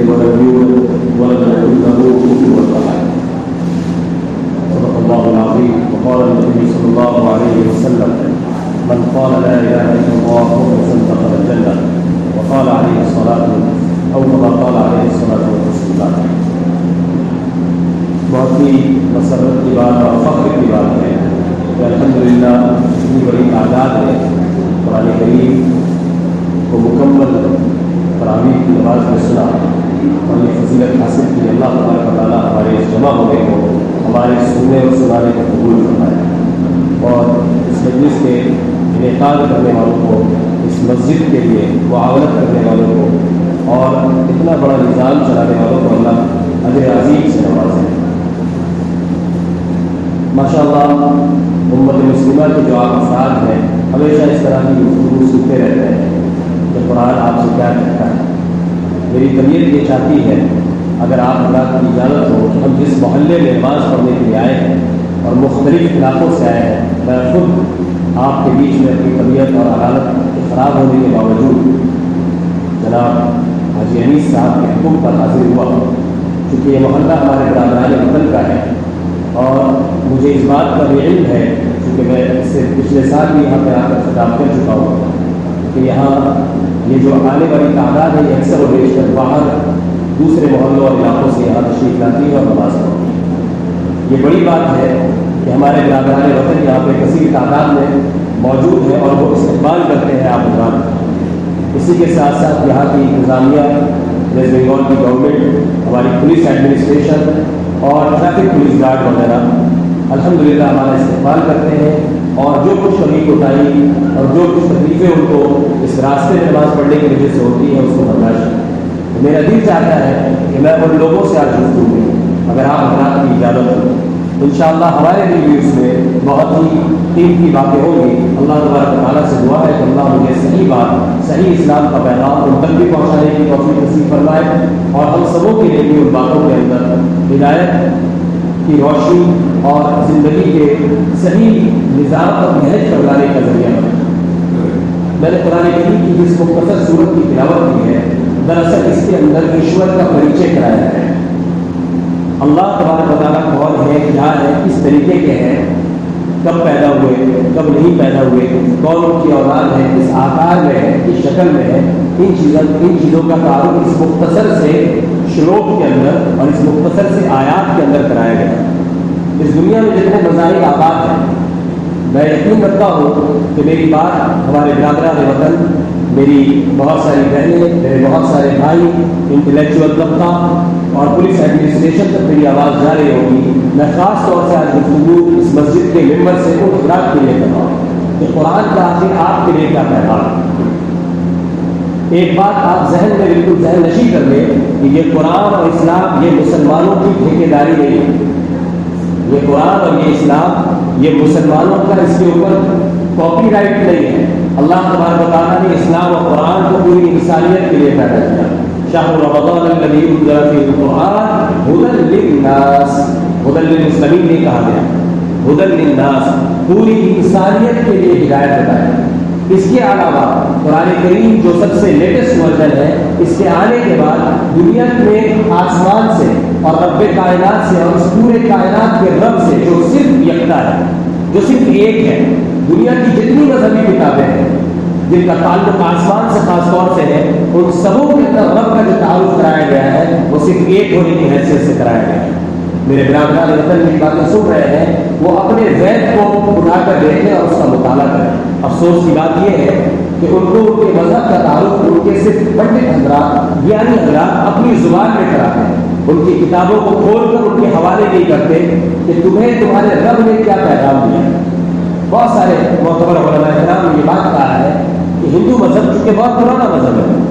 ولم يولد ولم يكن له كفوا أحد. صدق الله العظيم. وقال النبي صلى الله عليه وسلم: من قال لا إله إلا الله مخلصا دخل الجنة. وقال عليه الصلاة أو كما قال عليه الصلاة والسلام. بہت ہی مسرت کی بات اور فخر کی بات ہے کہ الحمدللہ اتنی بڑی تعداد ہے قرآن کریم کو مکمل تراویح کی نماز میں سنا اور یہ فضیلت حاصل کی. اللہ تبارک و تعالیٰ ہمارے اس جمع ہونے کو ہمارے سننے اور سنانے کو قبول فرمائے اور اس مجلس کے انعقاد کرنے والوں کو، اس مسجد کے لیے معاونت کرنے والوں کو اور اتنا بڑا نظام چلانے والوں کو اللہ اجر عظیم سے نوازے. ماشاء اللہ امت مسلمہ کے جو آپ افراد ہیں ہمیشہ اس طرح کی گفتگو سنتے رہتے ہیں کہ قرآن آپ سے کیا کہتا ہے. میری طبیعت یہ چاہتی ہے اگر آپ حضرات کی اجازت ہو کہ ہم جس محلے میں نماز پڑھنے کے لیے آئے ہیں اور مختلف علاقوں سے آئے ہیں، میں خود آپ کے بیچ میں اپنی طبیعت اور حالت خراب ہونے کے باوجود جناب حاجی انیس صاحب کے حکم پر حاضر ہوا چونکہ یہ محلہ ہمارے برادران وطن کا ہے اور مجھے اس بات کا بھی علم ہے کیونکہ میں اس سے پچھلے سال بھی یہاں پہ آ کر خطاب کر چکا ہوں کہ یہاں یہ جو آنے والی تعداد ہے یہ اکثر و بیشتر باہر دوسرے محلوں اور علاقوں سے یہاں تشریف لاتی ہے اور نماز پڑھتی ہے. یہ بڑی بات ہے کہ ہمارے برادران وطن یہاں پہ کثیر تعداد میں موجود ہے اور وہ استقبال کرتے ہیں آپ حضرات. اسی کے ساتھ ساتھ یہاں کی انتظامیہ، ویسٹ بنگال کی گورنمنٹ، ہماری پولیس ایڈمنسٹریشن اور ٹریفک پولیس گارڈ وغیرہ الحمدللہ ہمارا استقبال کرتے ہیں اور جو کچھ کمی کوتاہی اور جو کچھ تکلیفیں ان کو اس راستے میں نماز پڑھنے کی وجہ سے ہوتی ہیں اس کو برداشت کریں. میرا دل چاہتا ہے کہ میں ان لوگوں سے آج گفتگو کروں اگر آپ حضرات کی اجازت ہو. انشاءاللہ ہمارے لیے بھی اس میں بہت ہی قیمتی باتیں ہوں گی. اللہ تبارک و تعالیٰ سے دعا ہے کہ اللہ مجھے صحیح بات، صحیح اسلام کا پیغام ان تک بھی پہنچانے کی توفیق نصیب فرمائے اور ہم سبوں کے لیے بھی ان باتوں کے اندر ہدایت کی روشنی اور زندگی کے صحیح نظام پر نہج کروانے کا ذریعہ بنے. میں نے قرآن کریم کی جس مختصر صورت کی تلاوت کی ہے دراصل اس کے اندر ایشور کا پریچے کرایا ہے. اللہ تبارک و تعالیٰ کون ہے، کیا ہے، کس طریقے کے ہیں، کب پیدا ہوئے، کب نہیں پیدا ہوئے، کون ان کی اولاد ہے، کس آکار میں ہے، کس شکل میں ہے. ان چیزوں کا تعارف اس مختصر سے شلوک کے اندر اور اس مختصر سے آیات کے اندر کرایا گیا. اس دنیا میں جتنے مذاہب آباد ہیں میں یقین رکھتا ہوں کہ میری بات ہمارے برادران وطن، میری بہت ساری بہنیں، میرے بہت سارے بھائی، انٹلیکچوئل طبقہ اور پولیس ایڈمنسٹریشن تک میری آواز جا رہی ہوگی. میں خاص طور سے آج گفتگو اس مسجد کے ممبر سے ان افراد کے لیے کر رہا ہوں کہ قرآن کا آخر آپ کے لیے کیا پیغام. ایک بات آپ ذہن میں بالکل ذہن نشین کر لیں کہ یہ قرآن اور اسلام یہ مسلمانوں کی ٹھیکیداری نہیں ہے. یہ قرآن اور یہ اسلام یہ مسلمانوں کا اس کے اوپر کاپی رائٹ نہیں ہے. اللہ تبارک و تعالیٰ نے اسلام اور قرآن کو پوری انسانیت کے لیے پیدا کیا. شہر رمضان الذی انزل فیہ القرآن ھدی للناس، ھدی للمسلمین نہیں کہا گیا، ھدی للناس، پوری انسانیت کے لیے ہدایت بتایا. اس کے علاوہ قرآن کریم جو سب سے لیٹسٹ ورژن ہے اس کے آنے کے بعد دنیا میں آسمان سے اور رب کائنات سے اور اس پورے کائنات کے رب سے جو صرف یکتا ہے، جو صرف ایک ہے، دنیا کی جتنی مذہبی کتابیں ہیں جن کا تعلق آسمان سے خاص طور سے ہے ان سبوں کے اندر رب کا جو تعارف کرایا گیا ہے وہ صرف ایک ہونے کی حیثیت سے کرایا گیا ہے. میرے برادران وطن کی باتیں سن رہے ہیں وہ اپنے وید کو اٹھا کر دیکھیں اور اس کا مطالعہ کریں. افسوس کی بات یہ ہے کہ ان کو ان کے مذہب کا تعارف ان کے صرف پنڈت حضرات، گیانی حضرات اپنی زبان میں کراتے ہیں. ان کی کتابوں کو کھول کر ان کے حوالے نہیں کرتے کہ تمہیں تمہارے رب نے کیا پیغام دیا. بہت سارے معتبر علماء کرام نے یہ بات کہا ہے کہ ہندو مذہب چونکہ بہت پرانا مذہب ہے،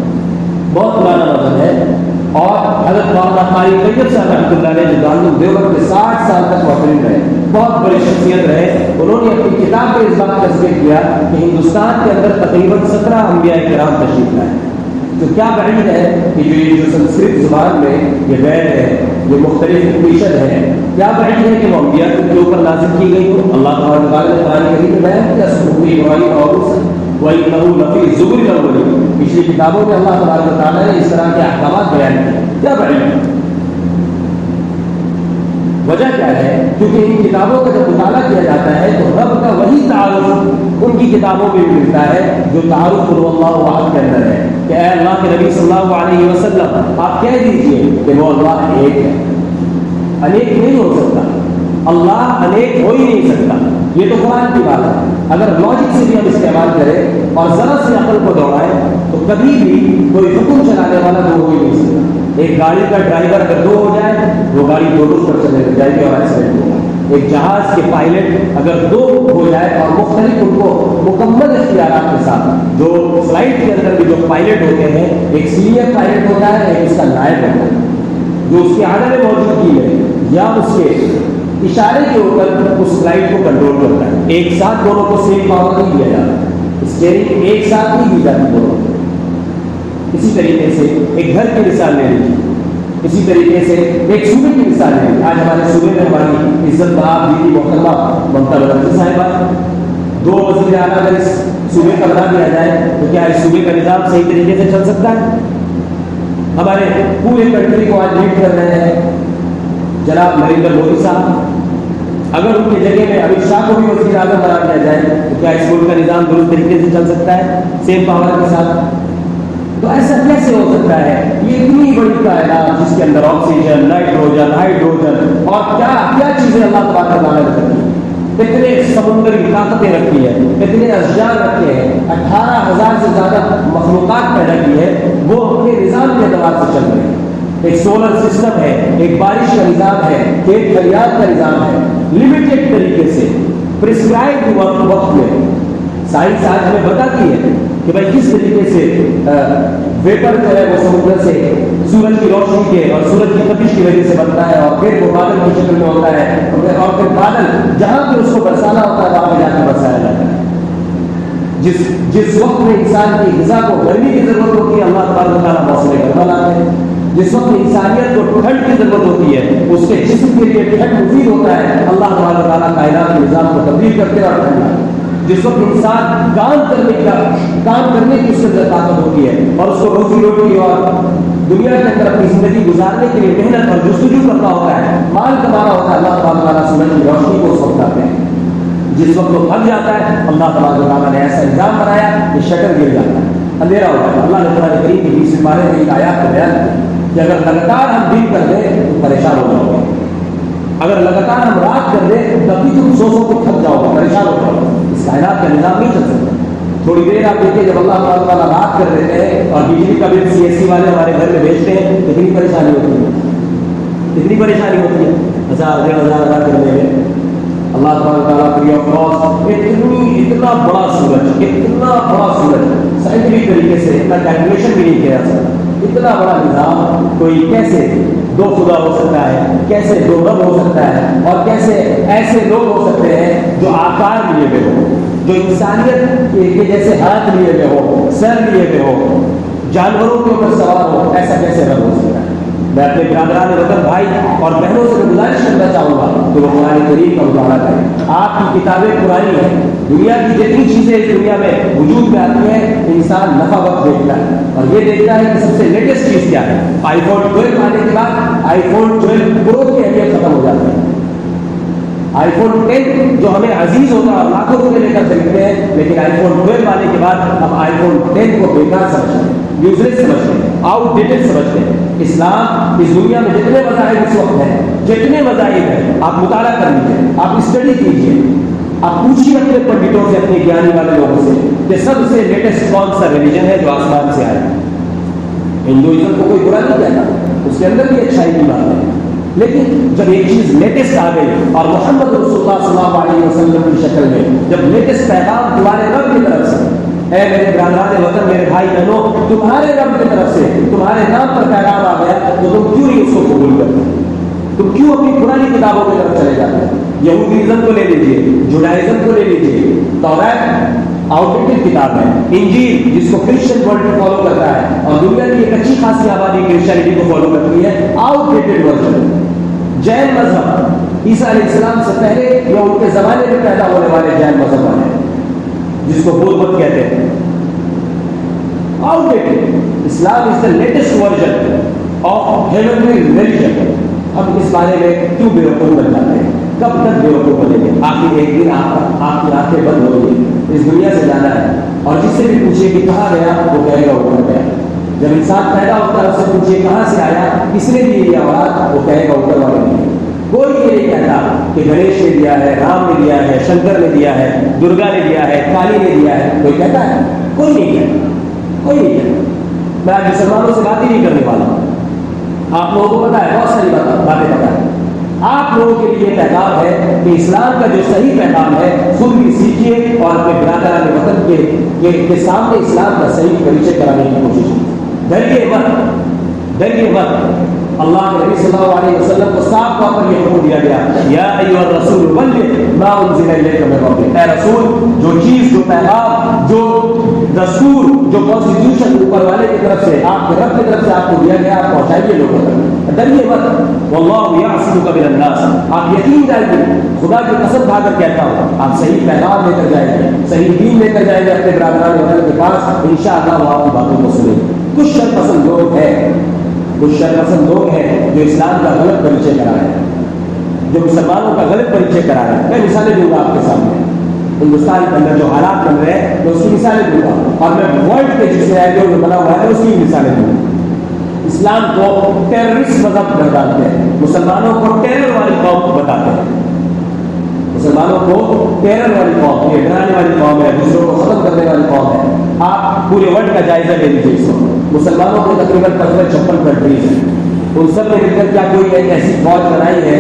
بہت پرانا مذہب ہے اور حضرت مولانا قاری طیب صاحب رحمۃ اللہ علیہ جو دارالعلوم دیوبند میں 60 سال تک معترم رہے، بہت بڑی شخصیت رہے. انہوں نے اپنی کتاب میں اس بات کا ذکر کیا کہ ہندوستان کے اندر تقریباً 17 انبیاء کرام تشریف لائے. تو کیا بعید ہے کہ جو سنسکرت زبان میں یہ وید ہے، یہ مختلف اپنیشد ہے، کیا بعید ہے کہ وہ انبیاء کے اوپر نازل کی گئی ہو. اللہ تبارک و تعالیٰ نے قرآن کریم میں بیان کیا صحف ابراہیم اور موسیٰ وَإِنَّهُ لَفِي الزُّبُرِ الْأَوَّلِينَ. پچھلی کتابوں میں اللہ تبارک و تعالیٰ نے اس طرح کے احکامات بیان کیے. کیا وجہ کیا ہے؟ کیونکہ ان کتابوں کا جب مطالعہ کیا جاتا ہے تو رب کا وہی تعارف ان کی کتابوں میں بھی ملتا ہے جو تعارف قل اللہ احد کے اندر ہے کہ اے اللہ کے نبی صلی اللہ علیہ وسلم آپ کہہ دیجئے کہ وہ اللہ ایک ہے، انیک نہیں ہو سکتا، اللہ انیک ہو ہی نہیں سکتا۔ یہ تو قرآن کی بات ہے۔ اگر لاجک سے بھی ہم استعمال کریں اور ذرا سے عقل کو دوڑائیں تو کبھی بھی کوئی حکم چلانے والا دو ہو ہی نہیں سکتا۔ ایک گاڑی کا ڈرائیور اگر دو ہو جائے وہ گاڑی دو پر چلے جائے گی اور ایکسیڈنٹ ہوگا۔ ایک جہاز کے پائلٹ اگر دو ہو جائے اور مختلف ان کو مکمل اختیارات کے ساتھ، جو فلائٹ کے اندر بھی جو پائلٹ ہوتے ہیں، ایک سینئر پائلٹ ہوتا ہے، ایک اس کا نائب ہوتا ہے جو اس کے عدم موجودگی ہے یا اس کے اشارے کے اوپر اس فلائٹ کو کنٹرول کرتا ہے۔ ایک ساتھ دونوں کو سیم پاور نہیں دیا جاتا، اسٹیئرنگ ایک ساتھ نہیں دی جاتی دونوں۔ اسی طریقے سے ایک گھر کی مثال لے لیجیے، اسی طریقے سے ایک صوبے کی مثال لے لیجیے۔ آج ہمارے صوبے میں ہماری عزت مآب دیدی محترمہ ممتا بنرجی صاحبہ، دو وزیر اعلیٰ اگر اس صوبے کا بنا دیا جائے تو کیا اس صوبے کا نظام صحیح طریقے سے چل سکتا ہے؟ ہمارے پورے کنٹری کو آج لیڈ کر رہے ہیں جناب نریندر مودی صاحب، اگر ان کی جگہ میں امت شاہ کو بھی وزیر اعظم بنا دیا جائے تو کیا اس ملک کا نظام درست طریقے سے چل سکتا ہے سیم پاور کے ساتھ؟ تو ایسا کیسے ہو سکتا ہے؟ یہ اتنی بڑی کائنات جس کے اندر آکسیجن، نائٹروجن، ہائیڈروجن اور کیا کیا چیزیں اللہ تبارک و تعالیٰ نے رکھی ہیں، اتنے سمندری طاقتیں رکھی ہیں، اتنے اشجار رکھے ہیں، 18,000 سے زیادہ مخلوقات پیدا کی ہے، وہ اپنے نظام کے اعتبار سے چل رہے ہیں۔ ایک سولر سسٹم ہے، ایک بارش کا نظام ہے، کھیت خلیات کا نظام ہے، لمیٹڈ طریقے سے پرسکرائبڈ وقت میں۔ سائنس آج ہمیں بتاتی ہے کہ بھائی کس طریقے سے ویپر جو ہے وہ سمندر سے سورج کی روشنی کے اور سورج کی تپش کی وجہ سے بنتا ہے اور پھر وہ بادل کی شکل میں ہوتا ہے اور پھر بادل جہاں پہ اس کو برسانا ہوتا ہے وہاں پہ جا کے برسایا جاتا ہے۔ جس وقت میں انسان کی غذا کو گرمی کی ضرورت ہوتی ہے اللہ تبارک و تعالیٰ موسم گرما لاتے ہیں۔ جس وقت انسانیت کو ٹھنڈ کی ضرورت ہوتی ہے اس کے جسم کے لیے ٹھنڈ مفید ہوتا ہے، اللہ تبارک و تعالیٰ کائنات کے نظام کو تبدیل کرتے ہیں اور ٹھنڈا۔ جس وقت انسان کام کرنے کی اس کے اندر طاقت ہوتی ہے اور اس کو روزی روٹی اور دنیا کے اندر اپنی زندگی گزارنے کے لیے محنت اور جستجو کرنا ہوتا ہے، مال کمانا ہوتا ہے، اللہ تبارک و تعالیٰ سورج کی روشنی کو اس وقت لاتے ہیں۔ جس وقت وہ تھک جاتا ہے اللہ تبارک و تعالیٰ نے ایسا نظام بنایا کہ شٹر گر جاتا ہے، اندھیرا ہو جاتا ہے۔ اللہ نے قرآن کریم کی 20 پارے میں ایک آیات کو بیان کیا کہ اگر لگاتار ہم دن کر دیں تو پریشان ہو جاؤ گے، اگر لگاتار ہم رات کر دیں تب بھی تم سو کو تھک جاؤ گے، پریشان ہو جاؤ گے۔ اس کائنات کا نظام نہیں چل سکتا۔ تھوڑی دیر آپ دیکھیں جب اللہ تعالیٰ رات کر دیتے ہیں اور بجلی کا بل CSC والے ہمارے گھر میں بھیجتے ہیں کتنی پریشانی ہوتی ہے، کتنی پریشانی ہوتی ہے۔ 1000 1500 ادا کرنے میں اللہ تعالیٰ فری آف کاسٹ اتنا بڑا سورج سائنٹیفک طریقے سے اتنا کیلکولیشن بھی نہیں کیا جا سکتا، اتنا بڑا نظام کوئی کیسے دو خدا ہو سکتا ہے، کیسے دو رب ہو سکتا ہے، اور کیسے ایسے لوگ ہو سکتے ہیں جو آکار لیے ہوئے ہو، جو انسانیت کے جیسے ہاتھ لیے ہوئے ہو، سر لیے ہوئے ہو، جانوروں کے اوپر سوار ہو، ایسا کیسے رب ہو سکتا ہے؟ میں اپنے برادران وطن بھائی اور بہنوں سے گزارش کرنا چاہوں گا کہ وہ قرآن کریم کا مطالعہ کریں۔ آپ کی کتابیں پرانی ہیں، دنیا کی جتنی چیزیں اس دنیا میں وجود میں آتی ہیں انسان نفع وقت دیکھتا ہے اور یہ دیکھتا ہے کہ سب سے لیٹسٹ چیز کیا ہے۔ آئی فون 12 آنے کے بعد آئی فون 12 پرو کی اہمیت ختم ہو جاتی ہے۔ آئی فون 10 جو ہمیں عزیز ہوتا ہے لاکھوں روپے لے کر خریدتے ہیں، لیکن آئی فون 12 آنے کے بعد ہم آئی فون 10 کو بیکار سمجھتے ہیں، یوزلیس سمجھتے ہیں، آؤٹ ڈیٹڈ سمجھتے ہیں۔ اسلام اس دنیا میں جتنے مذاہب اس وقت ہیں، جتنے مذاہب ہیں، آپ مطالعہ کر لیجیے، آپ اسٹڈی کیجیے، آپ پوچھیے اپنے پنڈتوں سے، اپنے گیانی والے لوگوں سے کہ سب سے لیٹسٹ کون سا ریلیجن ہے جو آسمان سے آیا۔ ہندوازم کو کوئی برا نہیں کہتا، اس کے اندر بھی اچھائی کی بات ہے، لیکن جب ایک چیز لیٹسٹ آ گئی اور محمد رسول اللہ صلی اللہ علیہ وسلم کی شکل میں جب لیٹسٹ پیغام تمہارے رب کی طرف سے، اے میرے برادران وطن، میرے بھائی بہنوں، تمہارے رب کی طرف سے تمہارے نام پر پیغام آ گیا تو تم کیوں نہیں اس کو قبول کرتے؟ تم کیوں اپنی پرانی کتابوں کی طرف چلے جاتے ہیں؟ یہودیزم کو لے لیجیے، جوڈائزم کو لے لیجیے، تورات آؤٹ ڈیٹڈ کتاب ہے، انجیل جس کو کرسچن ورلڈ فالو کرتا ہے اور دنیا کی ایک اچھی خاصی آبادی کرسچینٹی کو فالو کرتی ہے، آؤٹ ڈیٹڈ ورژن۔ جین مذہب عیسیٰ علیہ السلام سے پہلے یا ان کے زمانے میں پیدا ہونے والے جین مذہب والے جس کو بدھ مت کہتے ہیں، out dated. Islam is the latest version of heavenly religion. ہم اس بارے میں کیوں بے وقوف بن جاتے ہیں؟ کب تک بے وقوف بنیں گے؟ آخر ایک دن آپ کی آنکھیں بند ہوگی، اس دنیا سے جانا ہے، اور جس سے بھی پوچھے کہ کہاں گیا، وہ کہے گا اوپر گیا۔ جب انسان پیدا ہوتا ہے اس سے پوچھے کہاں سے آیا، کس نے دی یہ آواز، وہ کہے گا اوپر والے نے۔ کوئی یہ نہیں کہتا کہ گنیش نے دیا ہے، رام نے دیا ہے، شنکر نے دیا ہے، درگا نے دیا ہے، کالی نے دیا ہے، کوئی کہتا ہے؟ کوئی نہیں کہتا، کوئی نہیں کہتا۔ میں آج مسلمانوں سے بات ہی نہیں کرنے والا ہوں، آپ لوگوں کو پتا ہے، بہت ساری باتیں پتا ہے۔ آپ لوگوں کے لیے پیغام ہے کہ اسلام کا جو صحیح پیغام ہے خود بھی سیکھیے اور اپنے برادران وطن کے سامنے اسلام کا صحیح پریچے کرانے کی کوشش کیجیے۔ ڈریے مت۔ اللہ کے نبی صلی اللہ علیہ وسلم کو صاف طور پر یہ حکم دیا گیا، یا ایھا الرسول بلغ ما انزل الیک من ربک، اے رسول جو چیز، جو پیغام، جو دستور، جو کانسٹیٹیوشن اوپر والے کی طرف سے، آپ کے رب کی طرف سے آپ کو دیا گیا، آپ پہنچائیے لوگوں تک۔ ڈریے مت۔ واللہ یعصمک من الناس، آپ یقین جانیے، خدا کی قسم کھا کر کہتا ہوں، آپ صحیح پیغام لے کر جائیں گے، صحیح دین لے کر جائیں گے اپنے برادران وطن کے پاس، انشاءاللہ وہ آپ کی باتوں کو سنیں گے۔ کچھ شر پسند لوگ ہیں، کچھ شر پسند لوگ ہیں جو اسلام کا غلط پریچے کرا رہے ہیں، جو مسلمانوں کا غلط پریچے کرا رہے ہیں۔ میں مثالیں دوں گا آپ کے سامنے، ہندوستان کے اندر جو حالات بن رہے ہیں میں اس کی مثالیں دوں گا، اور میں ورلڈ کے جس میں جو بنا ہوا ہے اس کی مثالیں دوں گا۔ اسلام کو ٹیررسٹ مذہب کر ڈالتے ہیں، مسلمانوں کو ٹیرر والی قوم بتاتے ہیں، مسلمانوں کو ٹیرر والی قوم، یہ ڈرانے والی قوم ہے، دوسروں کو ختم کرنے والی قوم ہے۔ آپ پورے ورلڈ کا جائزہ لے لیجیے اس وقت، مسلمانوں کو تقریباً 55 کنٹریز ہیں، ان سب نے مل کر کیا کوئی ایک ایسی فوج بنائی ہے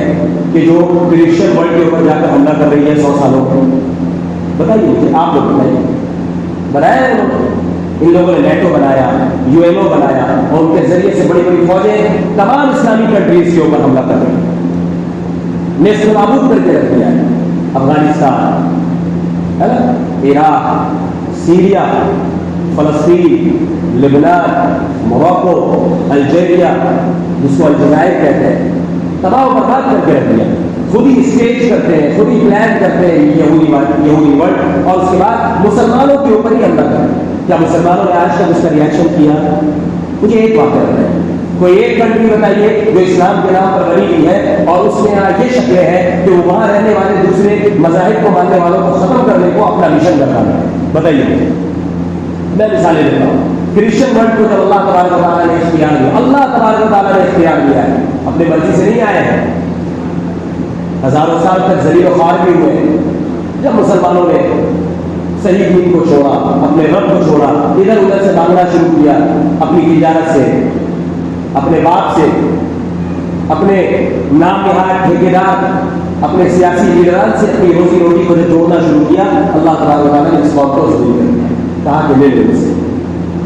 کہ جو کرسچن ورلڈ کے اوپر جا کر حملہ کر رہی ہے 100 سالوں کو؟ بتائیے کہ آپ لوگ بتائیے، بنایا ہے ان لوگوں نے؟ نیٹو بنایا، یو این او بنایا، اور ان کے ذریعے سے بڑی بڑی فوجیں تمام اسلامی کنٹریز کے اوپر حملہ کر رہی ہیں، نیست و نابود کر کے رکھ دیا ہے۔ افغانستان، عراق، سیریا، فلسطین، لبنان، موراکو، الجیریا، جس کو الجزائر کہتے ہیں، تباہ و برباد کر کے رکھ دیا۔ خود ہی اسٹیج کرتے ہیں، خود ہی پلان کرتے ہیں یہودی ورلڈ، اور اس کے بعد مسلمانوں کے اوپر ہی حملہ کرتے ہیں۔ کیا مسلمانوں نے آج تک اس کا ریئیکشن کیا؟ مجھے ایک واقعہ بتائیے، کوئی ایک کنٹری بتائیے جو اسلام کے نام پر بنی ہوئی ہے اور اس میں یہ شکلیں ہیں کہ وہ وہاں رہنے والے دوسرے مذاہب کو ماننے والوں کو ختم کرنے کو اپنا مشن کرتا ہے؟ بتائیے۔ میں مثالیں دیتا ہوں۔ کرسچن ورلڈ کو جب اللہ تبارک و تعالیٰ نے اختیار دیا، اللہ تبارک و تعالیٰ نے اختیار دیا ہے، اپنی مرضی سے نہیں آئے ہیں، ہزاروں سال تک ذلیل و خوار بھی ہوئے۔ جب مسلمانوں نے صحیح دین کو چھوڑا، اپنے رب کو چھوڑا، ادھر ادھر سے مانگنا شروع کیا، اپنی تجارت سے، اپنے باپ سے، اپنے نام نہاد ٹھیکیدار، اپنے سیاسی لیڈران سے اپنی روزی روٹی کو جوڑنا شروع کیا، اللہ تبارک و تعالیٰ نے اس موت کو ضرور کر دیا، کہا کہ لے لو اسے۔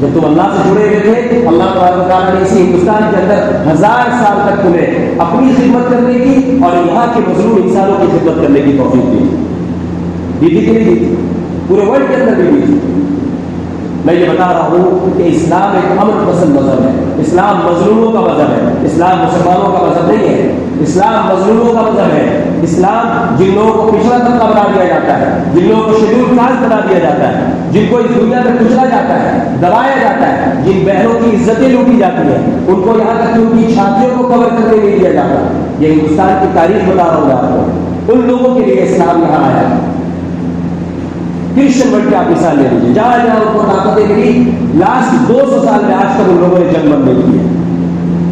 جب تم اللہ سے جڑے ہوئے تھے، اللہ تبارک و تعالیٰ نے اسی ہندوستان کے اندر 1000 سال تک تمہیں اپنی خدمت کرنے کی اور یہاں کے مظلوم انسانوں کی خدمت کرنے کی توفیق دی تھی کہ نہیں دی تھی؟ پورے ورلڈ کے اندر بھی دی تھی۔ میں یہ بتا رہا ہوں کہ اسلام ایک امن پسند مذہب ہے، اسلام مظلوموں کا مذہب ہے، اسلام مسلمانوں کا مذہب نہیں ہے، اسلام مظلوموں کا مذہب ہے۔ اسلام جن لوگوں کو پچھڑا طبقہ بنا دیا جاتا ہے، جن لوگوں کو شیڈول کاسٹ بنا دیا جاتا ہے، جن کو اس دنیا میں کچلا جاتا ہے، دبایا جاتا ہے، جن بہنوں کی عزتیں لوٹی جاتی ہیں، ان کو یہاں تک کہ ان کی چھاتیوں کو کور کرنے نہیں دیا جاتا، یہ ہندوستان کی تاریخ بتا رہا ہوں آپ کو، ان لوگوں کے لیے اسلام یہاں آیا ہے۔ کرسچن ورلڈ کی آپ مثال لے لیجیے، جہاں جہاں ان کو طاقتیں ملی، لاسٹ 200 سال میں آج تک ان لوگوں نے جنگ بند نہیں کی ہے۔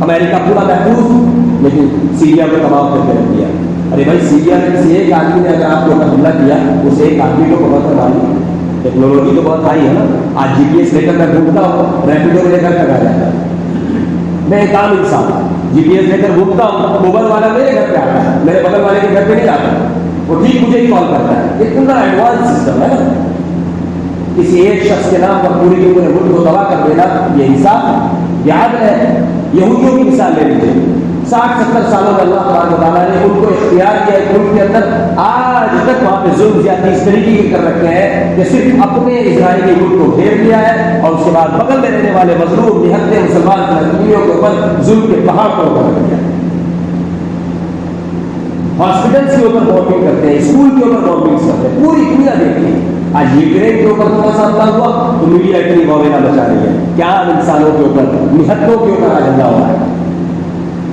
امریکہ پورا محفوظ، لیکن سیریا کو تباہ کر کے رکھ دیا۔ ارے بھائی، سیریا میں کسی ایک آدمی نے اگر آپ کے اوپر حملہ کیا، اس ایک آدمی کو پکڑ کر ماری، ٹیکنالوجی تو بہت ہائی ہے نا، آج جی پی ایس لے کر میں گھومتا ہوں، ریپیڈو لے کر ٹکا جاتا ہے، میں ایک عام انسان جی پی ایس لے کر گھومتا ہوں، موبائل والا میرے گھر پہ آتا ہے، میرے بغل والے کے گھر پہ نہیں آتا، وہ ٹھیک مجھے ہی کال کرتا ہے۔ اتنا ایڈوانس سسٹم ہے نا، کسی ایک شخص کے نام پر پوری کے پورے ملک کو تباہ کر دینا، یہ انصاف، یہ عدل ہے۔ یہودیوں کی مثال لے لیجیے، 60-70 سالوں میں اللہ تبارک و تعالیٰ نے ان کو اختیار کیا ہے ملک کے اندر، آج تک وہاں پہ ظلم زیادتی اس طریقے کے کر رکھے ہیں کہ صرف اپنے اسرائیلی ملک کو گھیر لیا ہے، اور اس کے بعد بغل میں رہنے والے مظلوم نہتے مسلمان فلسطینیوں کے اوپر ظلم کے پہاڑ کو اوپر رکھ دیا۔ ہاسپٹلس کے اوپر بومبنگ کرتے ہیں، اسکول کے اوپر بومبنگ کرتے ہیں، پوری دنیا دیکھتی ہے۔ آج یوکرین کے اوپر تھوڑا سا حملہ ہوا تو میڈیا اتنی واویلا بچا رہی ہے، کیا انسانوں کے اوپر، نہتوں کے اوپر آج حملہ ہوا ہے۔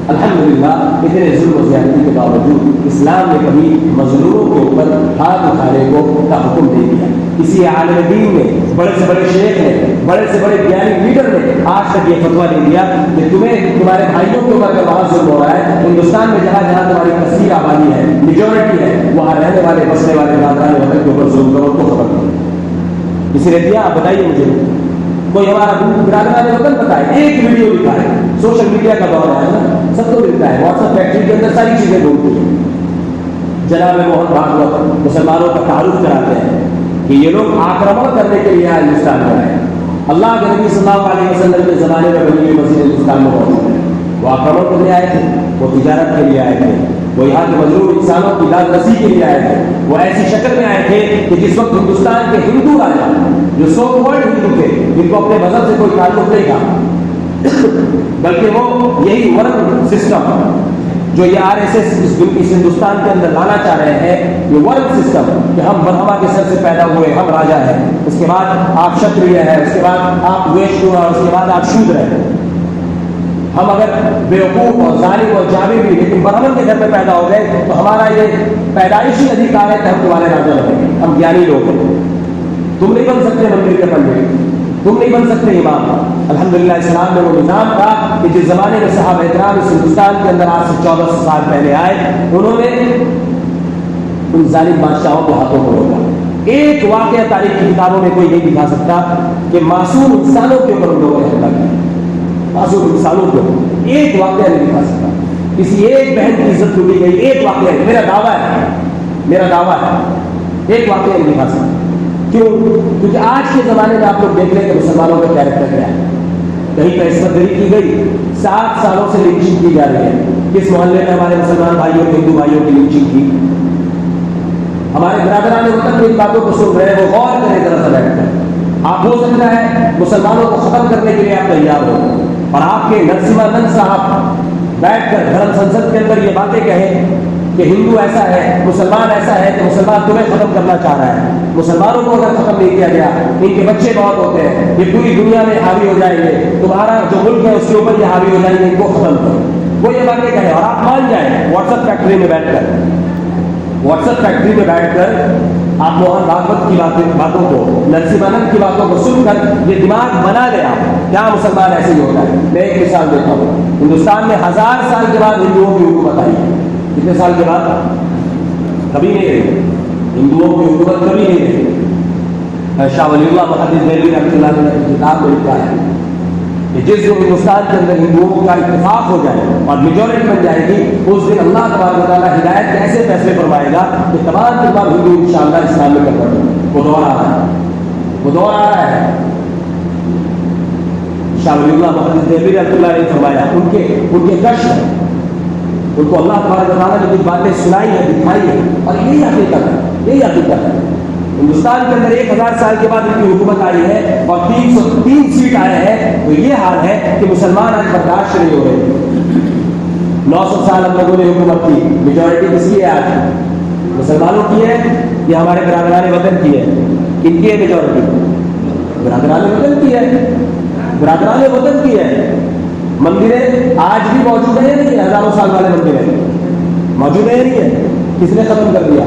الحمدللہ الحمدللہ اتنے ظلم و زیادتی کے باوجود اسلام نے کبھی مظلوموں کے اوپر ہاتھ اٹھانے کو کا حکم دے دیا. کسی عالم دین نے، بڑے سے بڑے شیخ نے، بڑے سے بڑے گیانی لیڈر نے آج تک یہ فتویٰ دے دیا کہ تمہیں تمہارے بھائیوں کے اوپر اگر وہاں ظلم ہو رہا ہے، ہندوستان میں جہاں جہاں تمہاری کثیر آبادی ہے، میجورٹی ہے، وہاں رہنے والے بسنے والے ناظران وطن کے اوپر ظلم کرو تو خبر کرو. کسی نے دیا؟ آپ بتائیے مجھے. کوئی ہمارا برادران وطن بتائے ایک ویڈیو لکھا ہے. سوشل میڈیا کا دور ہے نا، سب کو ملتا ہے. واٹس ایپ فیکٹری کے اندر ساری چیزیں ڈھونڈتی ہیں. جناب موہن بھاگوت مسلمانوں کا تعارف کراتے ہیں کہ یہ لوگ آکرمن کرنے کے لیے ہندوستان میں آئے. اللہ کے نبی صلی اللہ علیہ وسلم کے زمانے میں بنی ہوئی مسجد ہندوستان میں موجود ہے. وہ آکرمن کرنے آئے تھے، وہ تجارت کے لیے آئے تھے، وہ یہاں کے مظلوم انسانوں کی داد رسی کے لیے آئے تھے. وہ ایسی شکل میں آئے تھے کہ جس وقت ہندوستان کے ہندو راجا جو سو کالڈ ہندو تھے، جن کو اپنے مذہب سے کوئی تعلق نہیں تھا، بلکہ وہ یہی ورن سسٹم جو یہ RSS اس ہندوستان کے اندر لانا چاہ رہے ہیں، یہ ورن سسٹم کہ ہم برہما کے سر سے پیدا ہوئے، ہم راجا ہیں، اس کے بعد آپ شتریہ ہیں، اس کے بعد آپ ویشنو ہیں، اس کے بعد آپ شودر ہیں. ہم اگر بیوقوف اور ظالم اور جابر بھی لیکن برہمن کے گھر میں پیدا ہو گئے تو ہمارا یہ پیدائشی ادھیکار ہے کہ ہم تمہارے راجا بنیں گے. ہم گیانی لوگ ہیں. تم نہیں بن سکتے مندر کے پنڈت، تم نہیں بن سکتے امام. الحمدللہ اسلام میں وہ نظام تھا کہ جس زمانے میں صحابہ اکرام اس ہندوستان کے اندر آج سے 1400 سال پہلے آئے، انہوں نے ان ظالم بادشاہوں کے ہاتھوں کو روکا. ایک واقعہ تاریخ کی کتابوں میں کوئی نہیں دکھا سکتا کہ معصوم انسانوں کے اوپر ان لوگوں نے حملہ کیا. معصوم انسانوں کو ایک واقعہ نہیں دکھا سکتا. کسی ایک بہن کی عزت لوٹی گئی، ایک واقعہ ہے. میرا دعویٰ ہے ایک واقعہ نہیں دکھا سکتا. کیوں؟ کیونکہ آج کے زمانے میں آپ لوگ دیکھ لیں کہ مسلمانوں کا کیریکٹر کیا ہے. کہیں پہ عصمت دری کی گئی، 7 سالوں سے لنچنگ کی جا رہی ہے. کس محلے میں ہمارے مسلمان بھائیوں کے ہندو بھائیوں کی لنچنگ کی. ہمارے برادران وطن کی باتوں کو سن رہے ہیں، وہ غور کریں ذرا سا بیٹھ کر. آپ ہو سکتا ہے مسلمانوں کو ختم کرنے کے لیے آپ تیار ہو، اور آپ کے نرسمہا نند صاحب بیٹھ کر دھرم سنسد کے اندر یہ باتیں کہیں کہ ہندو ایسا ہے، مسلمان ایسا ہے کہ مسلمان تمہیں ختم کرنا چاہ رہا ہے. مسلمانوں کو اگر ختم نہیں کیا گیا، ان کے بچے بہت ہوتے ہیں، یہ پوری دنیا میں حاوی ہو جائیں گے، تمہارا جو ملک ہے اس کے اوپر یہ حاوی ہو جائیں گے، ان کو ختم کرو. وہ یہ باتیں کہیں اور آپ مان جائیں. واٹس ایپ فیکٹری میں بیٹھ کر آپ موہن بھاگوت کی باتوں کو، نرسمہانند کی باتوں کو سن کر یہ دماغ بنا لے. آپ کیا مسلمان ایسے ہی ہوتا ہے؟ میں ایک مثال دیتا ہوں. ہندوستان میں 1000 سال کے بعد ہندوؤں کی حکومت آئی. کتنے سال کے بعد؟ کبھی نہیں رہی. ہندوؤں کی حکومت کبھی نہیں رہی. شاہ ولی اللہ محدث دہلوی رحمۃ اللہ علیہ نے کتاب میں لکھا ہے کہ جس دن ہندوستان کے اندر ہندوؤں کا اتفاق ہو جائے اور میجورٹی بن جائے گی، اس دن اللہ تبارک و تعالیٰ ہدایت کے ایسے فیصلے فرمائے گا کہ تمام کے تمام ہندو انشاءاللہ اسلام میں کنورٹ ہوں. وہ دور آ رہا ہے. شاہ ولی اللہ محدث دہلوی رحمۃ اللہ علیہ نے فرمایا ان کے کش ہے، ان کو اللہ تبارک و تعالیٰ نے کچھ باتیں سنائی ہیں، دکھائی ہیں، اور یہی حقیقت ہے. ہندوستان کے اندر 1000 سال کے بعد ان کی حکومت آئی ہے اور 303 سیٹ آئے ہیں. تو یہ حال ہے کہ مسلمان آج برداشت نہیں ہو رہے. 900 سال ہم لوگوں نے حکومت کی. میجورٹی کس کی ہے؟ آج مسلمانوں کی ہے یا ہمارے برادران وطن کی ہے؟ کن کی ہے میجورٹی؟ برادران وطن کی ہے. مندریں آج بھی موجود ہیں نہیں؟ ہزاروں سال والے مندریں موجود ہیں نہیں ہے؟ کس نے ختم کر دیا؟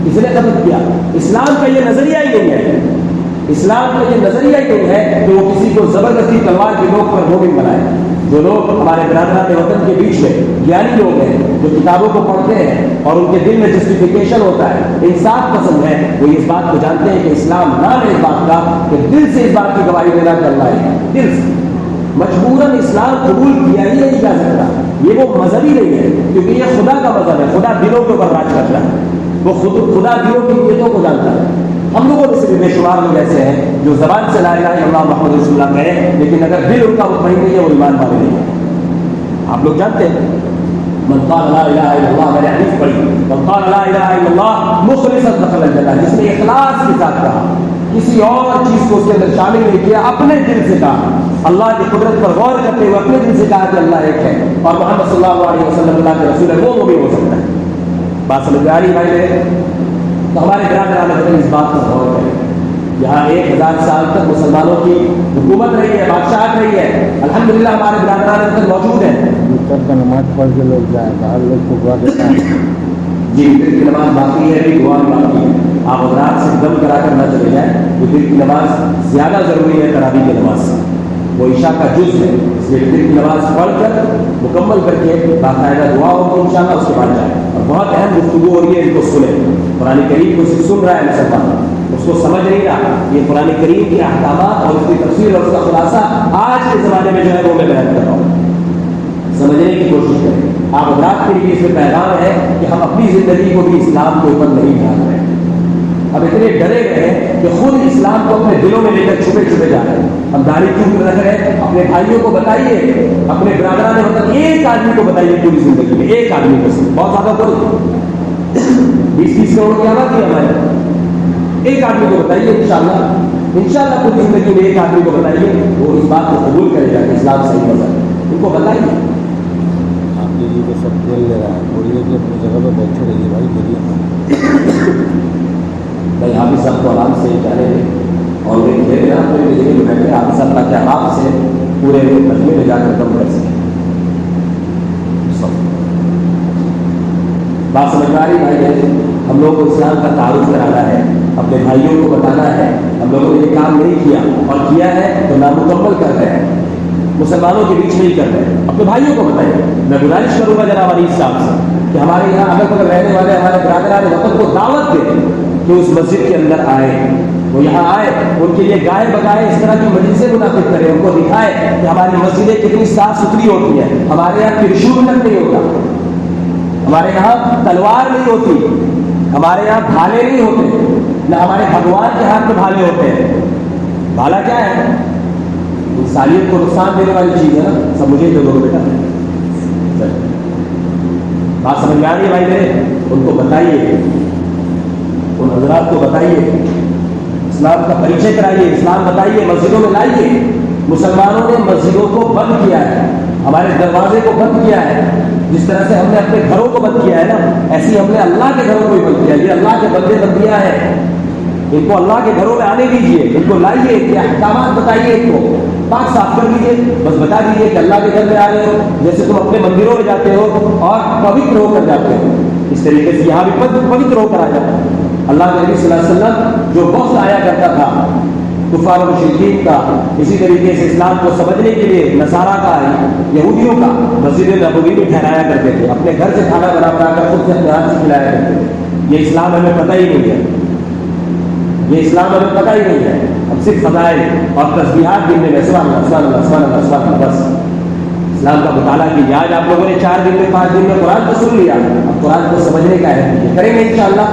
کس نے ختم کیا؟ اسلام کا یہ نظریہ ہی نہیں ہے. اسلام کا یہ نظریہ ہی نہیں ہے کہ وہ کسی کو زبردستی تلوار کے نوک پر مومن بنائے. جو لوگ ہمارے برادران وطن کے بیچ میں گیانی لوگ ہیں، جو کتابوں کو پڑھتے ہیں اور ان کے دل میں جسٹیفیکیشن ہوتا ہے، انصاف پسند ہے، وہ اس بات کو جانتے ہیں کہ اسلام نام ہے اس بات کا کہ دل سے اس بات کی گواہی دینا چل رہا ہے. دل سے مجبوراً اسلام قبول کیا ہی نہیں جا سکتا. یہ وہ مذہبی نہیں ہے، کیونکہ یہ خدا کا مذہب ہے. خدا دلوں کے اوپر راج کرتا ہے. وہ خدا دلوں کی نیتوں کو جانتا ہے. ہم لوگوں میں سے بھی بے شمار لوگ ایسے ہیں جو زبان سے لا الہ الا اللہ محمد رسول اللہ کہیں، لیکن اگر دل ان کا مطمئن نہیں ہے وہ ایمان والے نہیں ہے. آپ لوگ جانتے ہیں من قال لا الہ الا اللہ، میں نے حدیث پڑھی، من قال لا الہ الا اللہ مخلصا دخل الجنہ، جس نے اخلاص کے ساتھ کہا، کسی اور چیز کو اس کے اندر شامل نہیں کیا، اپنے دل سے کہا، اللہ کی قدرت پر غور کرتے ہوئے اپنے دل سے کہا کہ اللہ ایک ہے اور محمد صلی اللہ علیہ وسلم اللہ کے رسول ہے، وہ مومن ہو سکتا ہے. بات سمجھ آ رہی بھائی میرے؟ تو ہمارے برادران وطن اس بات پر غور کریں. یہاں 1000 سال تک مسلمانوں کی حکومت رہی ہے، بادشاہت رہی ہے. الحمدللہ ہمارے برادران وطن موجود ہیں. اثر کا نماز پڑھ کے لوگ جائیں، باہر لوگ کو دعا دیتا ہے. جی فجر کی نماز باقی ہے، ابھی دعا باقی ہے. آپ حضرات سے دم کرا کر نہ چلے جائیں. فجر کی نماز زیادہ ضروری ہے تراویح کی نماز سے، وہ عشاء کا جز ہے، اس لیے فجر کی نماز پڑھ کر مکمل کر کے باقاعدہ دعا ہوگی انشاءاللہ، اس کے بعد جائیں. اور بہت اہم گفتگو ہو رہی ہے، ان کو سنیں. قرآن کریم کو صرف سن رہا ہے مسلمان، اس کو سمجھ نہیں رہا. یہ قرآن کریم کے احکامات اور اس کی تفسیر اور اس کا خلاصہ آج کے زمانے میں جو ہے وہ میں بیان کر رہا ہوں. سمجھنے کی کوشش کریں. آپ حضرات کے لیے اس میں پیغام ہے کہ ہم اپنی زندگی کو بھی اسلام کے اوپر نہیں ڈال رہے ہیں. اب اتنے ڈرے گئے ہیں کہ خود اسلام کو اپنے دلوں میں لے کر چھپے چھپے جا رہے ہیں. ہم داڑھی کیوں رکھ رہے ہیں؟ اپنے بھائیوں کو بتائیے، اپنے برادران مطلب ایک آدمی کو بتائیے پوری زندگی میں، ایک آدمی کو، بہت زیادہ کوئی 20-30 کروڑ کی آبادی ہے ہمارے، ایک آدمی کو بتائیے انشاءاللہ پوری زندگی میں ایک آدمی کو بتائیے وہ اس بات کو قبول کرے گا کہ اسلام صحیح مذہب ہے. ان کو بتائیے. آپ لیجیے کہ سب تیل لے رہا ہے، بولیے کہ اپنی جگہ پہ بیٹھے رہیے بھائی، بولیے. بھائی حافظ صاحب کو آرام سے جانے دیں اور وہ دے دینا تو جگہ میں بیٹھے حافظ صاحب تاکہ آرام سے پورے مجمے میں جا کر کم کر سکیں. بات سمجھ میں آ رہی بھائی ہے؟ ہم لوگوں کو اسلام کا تعارف کرانا ہے، اپنے بھائیوں کو بتانا ہے. ہم لوگوں نے یہ کام نہیں کیا اور کیا ہے تو نامکمل کر رہے ہیں، مسلمانوں کے بیچ میں ہی کر رہے ہیں. اپنے بھائیوں کو بتائیے. میں گزارش کروں گا جناب علی صاحب سے کہ ہمارے یہاں اگر بغل رہنے والے ہمارے برادران وطن کو دعوت دیں کہ اس مسجد کے اندر آئے، وہ یہاں آئے، ان کے لیے گائے بگائے اس طرح کی مجلسیں منعقد کرے، ان کو دکھائے کہ ہماری مسجدیں کتنی صاف ستھری ہوتی ہیں. ہمارے یہاں ترشول تک نہیں ہوتا، ہمارے یہاں تلوار نہیں ہوتی، ہمارے یہاں بھالے نہیں ہوتے، نہ ہمارے بھگوان کے ہاتھ میں بھالے ہوتے ہیں. بھالا کیا ہے؟ انسانیت کو نقصان دینے والی چیز ہے نا. سب مجھے دے دو بیٹا. بات سمجھ میں آ رہی ہے بھائی میرے؟ ان کو بتائیے، ان حضرات کو بتائیے، اسلام کا پریچے کرائیے، اسلام بتائیے، مسجدوں میں لائیے. مسلمانوں نے مسجدوں کو بند کیا ہے، ہمارے دروازے کو بند کیا ہے. جس طرح سے ہم نے اپنے گھروں کو بند کیا ہے نا، ایسے ہی ہم نے اللہ کے گھروں کو بھی بند کیا. یہ اللہ کے بندے بندیاں ہیں، ان کو اللہ کے گھروں میں آنے دیجیے، ان کو لائیے، کہ احکامات بتائیے، ان کو پاک صاف کر دیجیے. بس بتا دیجیے کہ اللہ کے گھر میں آ رہے ہو، جیسے تم اپنے مندروں میں جاتے ہو اور پوتر ہو کر جاتے ہو، اس طریقے سے یہاں بھی پوتر ہو کر آ جاتا ہے. اللہ کے نبی صلی اللہ علیہ وسلم جو وقت آیا کرتا تھا کفار و مشرکین کا، اسی طریقے سے اسلام کو سمجھنے کے لیے نصارہ کا، یہودیوں کا مسجد نبوی میں ٹھہرایا کرتے تھے. اپنے گھر سے کھانا بنا بنا کر خود سے اپنے ہاتھ سے کھلایا کرتے تھے. یہ اسلام ہمیں پتہ ہی نہیں ہے، یہ اسلام ہمیں پتہ ہی نہیں ہے. ہم صرف فضائل اور تسبیحات گننے میں سبحان اللہ سبحان اللہ سبحان اللہ سبحان اللہ، بس اسلام کا مطالعہ کیجیے. آج آپ لوگوں نے 4 دن میں 5 دن میں قرآن کو سن لیا، اب قرآن کو سمجھنے کا ہے کریں گے انشاءاللہ.